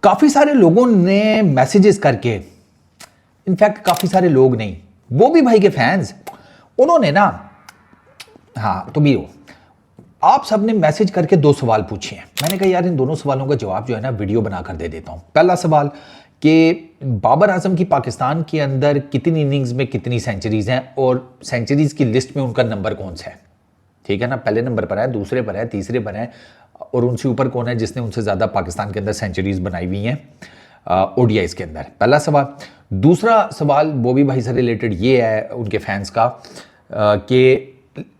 काफी सारे लोगों ने मैसेजेस करके, इनफैक्ट काफी सारे लोग नहीं, बॉबी भाई के फैंस, उन्होंने ना, हाँ तो भी हो, आप सब ने मैसेज करके दो सवाल पूछे हैं। मैंने कहा यार इन दोनों सवालों का जवाब जो है ना वीडियो बनाकर दे देता हूं। पहला सवाल कि बाबर आजम की पाकिस्तान के अंदर कितनी इनिंग्स में कितनी सेंचुरीज हैं और सेंचुरीज की लिस्ट में उनका नंबर कौन सा है। ठीक है ना, पहले नंबर पर है, दूसरे पर है, तीसरे पर है, और उनसे ऊपर कौन है जिसने उनसे ज़्यादा पाकिस्तान के अंदर सेंचुरीज बनाई हुई हैं ओडीआईज के अंदर। पहला सवाल। दूसरा सवाल बॉबी भाई से रिलेटेड ये है उनके फैंस का कि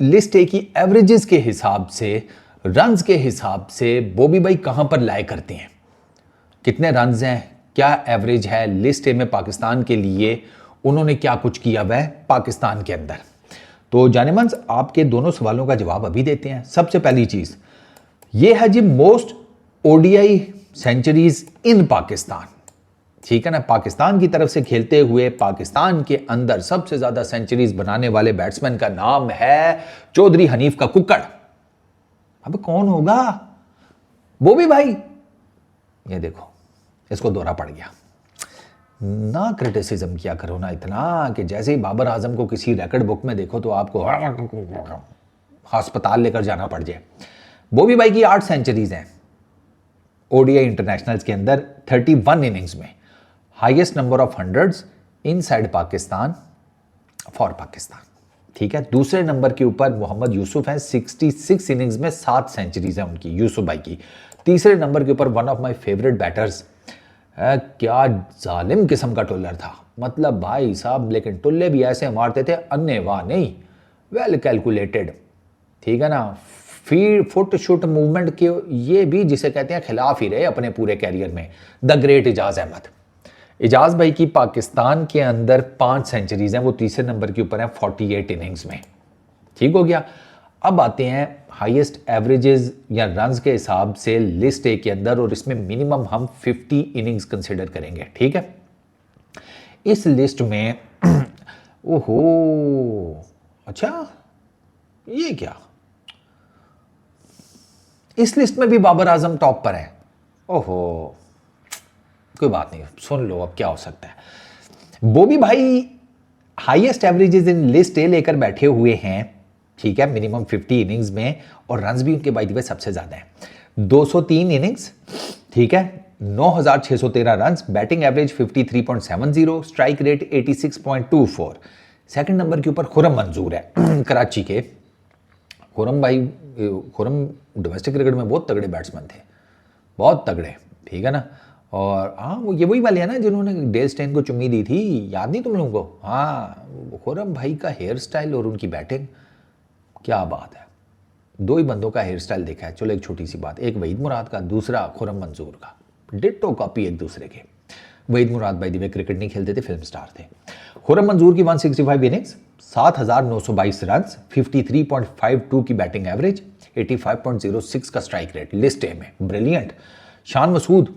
लिस्ट ए की एवरेजेस के हिसाब से, रन्स के हिसाब से बॉबी भाई कहां पर लाए करते हैं, कितने रन्स हैं, क्या एवरेज है लिस्ट ए में पाकिस्तान के लिए, उन्होंने क्या कुछ किया वह पाकिस्तान के अंदर। तो जानेमंस आपके दोनों सवालों का जवाब अभी देते हैं। सबसे पहली चीज ये है जी मोस्ट ओडीआई सेंचुरीज इन पाकिस्तान। ठीक है ना, पाकिस्तान की तरफ से खेलते हुए पाकिस्तान के अंदर सबसे ज्यादा सेंचुरीज बनाने वाले बैट्समैन का नाम है चौधरी हनीफ का कुक्कड़। अब कौन होगा? बॉबी भाई। ये देखो इसको दौरा पड़ गया। ना क्रिटिसिज्म किया करो ना इतना कि जैसे ही बाबर आजम को किसी रिकॉर्ड बुक में देखो तो आपको अस्पताल लेकर जाना पड़ जाए। बॉबी भाई की 8 सेंचुरीज हैं ओडीआई इंटरनेशनल्स के अंदर 31 इनिंग्स में। Highest number of hundreds inside Pakistan for Pakistan. ठीक है, दूसरे नंबर के ऊपर मोहम्मद यूसुफ हैं, 66 इनिंग्स में 7 सेंचुरीज हैं उनकी, यूसुफ भाई की। तीसरे नंबर के ऊपर one of my favourite batters, क्या जालिम किस्म का टुल्लर था, मतलब भाई साहब, लेकिन टुल्ले भी ऐसे मारते थे अन्य वाह नहीं, वेल कैलकुलेटेड। ठीक है ना, फुट शूट मूवमेंट के ये भी जिसे कहते हैं खिलाफ ही रहे अपने पूरे कैरियर में, द ग्रेट इजाज अहमद। इजाज भाई की पाकिस्तान के अंदर 5 सेंचुरीज हैं, वो तीसरे नंबर के ऊपर हैं 48 इनिंग्स में। ठीक हो गया। अब आते हैं हाईएस्ट एवरेजेस या रन्स के हिसाब से लिस्ट ए के अंदर, और इसमें मिनिमम हम 50 इनिंग्स कंसिडर करेंगे। ठीक है, इस लिस्ट में ओहो अच्छा ये क्या, इस लिस्ट में भी बाबर आजम टॉप पर है। ओहो कोई बात नहीं, सुन लो अब क्या हो सकता है। बॉबी भाई highest averages in list A लेकर बैठे हुए हैं। ठीक है, मिनिमम 50 इनिंग्स में, और रन्स भी उनके बाय द वे सबसे ज्यादा है 203 इनिंग्स। ठीक है, 9613 runs, batting average 53.70, strike rate 86.24। Second number के ऊपर खुरम मंजूर है कराची के। खुरम भाई, खुरम डोमेस्टिक क्रिकेट में बहुत तगड़े बैट्समैन थे, बहुत तगड़े। ठीक है ना, और हाँ वो ये वही वाले हैं ना जिन्होंने डेल स्टेन को चुम्मी दी थी, याद नहीं तुम लोगों को? हाँ, खुरम भाई का हेयर स्टाइल और उनकी बैटिंग, क्या बात है। 2 ही बंदों का हेयर स्टाइल देखा है। चलो एक छोटी सी बात, एक वहीद मुराद का, दूसरा खुरम मंजूर का, डिट्टो कॉपी एक दूसरे के। वहीद मुराद भाई दी क्रिकेट नहीं खेलते थे, फिल्म स्टार थे। खुरम मंजूर की 165 इनिंग्स, 7922 रन, 53.52 की बैटिंग एवरेज, 85.06 का स्ट्राइक रेट लिस्ट ए में, ब्रिलियंट। शान मसूद,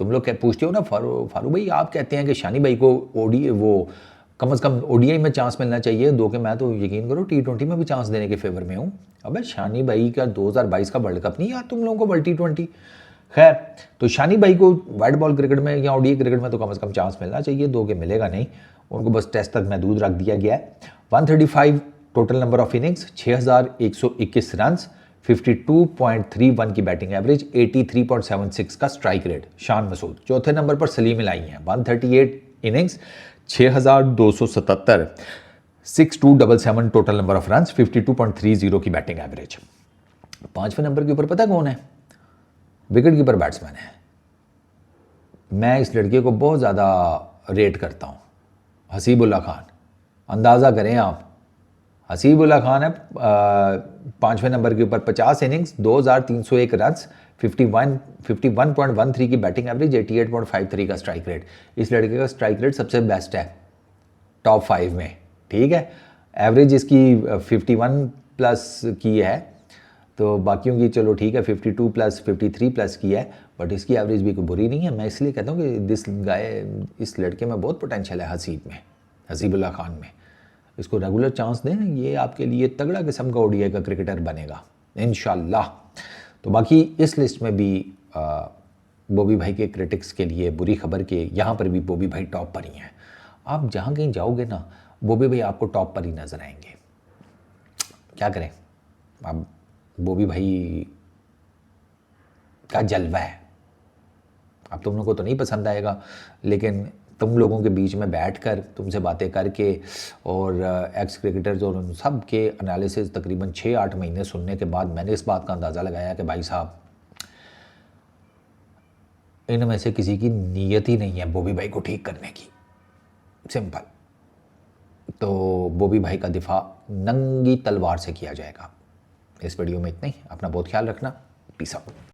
तुम लोग पूछते हो ना फारूक भाई, आप कहते हैं कि शानी भाई को वो कम से कम ओडीआई में चांस मिलना चाहिए, दो के मैं तो यकीन करो T20 में भी चांस देने के फेवर में हूँ। अबे शानी भाई का 2022 का वर्ल्ड कप नहीं यार तुम लोगों को, वर्ल्ड T20। खैर, तो शानी भाई को वाइट बॉल क्रिकेट में या ओडीआई क्रिकेट में तो कम से कम चांस मिलना चाहिए, दो के मिलेगा नहीं, उनको बस टेस्ट तक महदूद रख दिया गया है। 135 total number of innings, 6121 run, 52.31 की बैटिंग एवरेज, 83.76 का स्ट्राइक रेट। शान मसूद। चौथे नंबर पर सलीम इलाही हैं, 138 innings, 6277, 6277 total number of run, 52.30 की बैटिंग एवरेज। 5वें नंबर के ऊपर पता कौन है? विकेट कीपर बैट्समैन है। मैं इस लड़के को बहुत ज़्यादा रेट करता हूँ, हसीबुल्ला खान। अंदाज़ा करें आप, हसीबुल्ला खान है 5वें नंबर के ऊपर, 50 इनिंग्स, 2301 रन, 51.13 की बैटिंग एवरेज, 88.53 का स्ट्राइक रेट। इस लड़के का स्ट्राइक रेट सबसे बेस्ट है टॉप 5 में। ठीक है, एवरेज इसकी 51 प्लस की है, तो बाकियों की चलो ठीक है 52 प्लस 53 प्लस की है, बट इसकी एवरेज भी कोई बुरी नहीं है। मैं इसलिए कहता हूँ कि इस लड़के में बहुत पोटेंशियल है, हसीबुल्ला खान में। इसको रेगुलर चांस दें, ये आपके लिए तगड़ा किस्म का ओडीआई का क्रिकेटर बनेगा इंशाल्लाह। तो बाकी इस लिस्ट में भी बॉबी भाई के क्रिटिक्स के लिए बुरी खबर के यहाँ पर भी बॉबी भाई टॉप पर ही हैं। आप जहाँ कहीं जाओगे ना, बॉबी भाई आपको टॉप पर ही नजर आएंगे। क्या करें, अब बॉबी भाई का जलवा है। अब तुम लोगों को तो नहीं पसंद आएगा, लेकिन तुम लोगों के बीच में बैठकर तुमसे बातें करके और एक्स क्रिकेटर्स और उन सब के एनालिसिस तकरीबन 6-8 महीने सुनने के बाद मैंने इस बात का अंदाज़ा लगाया कि भाई साहब, इनमें से किसी की नीयत ही नहीं है बॉबी भाई को ठीक करने की। सिंपल। तो बॉबी भाई का दिफा नंगी तलवार से किया जाएगा। इस वीडियो में इतना ही। अपना बहुत ख्याल रखना। Peace out.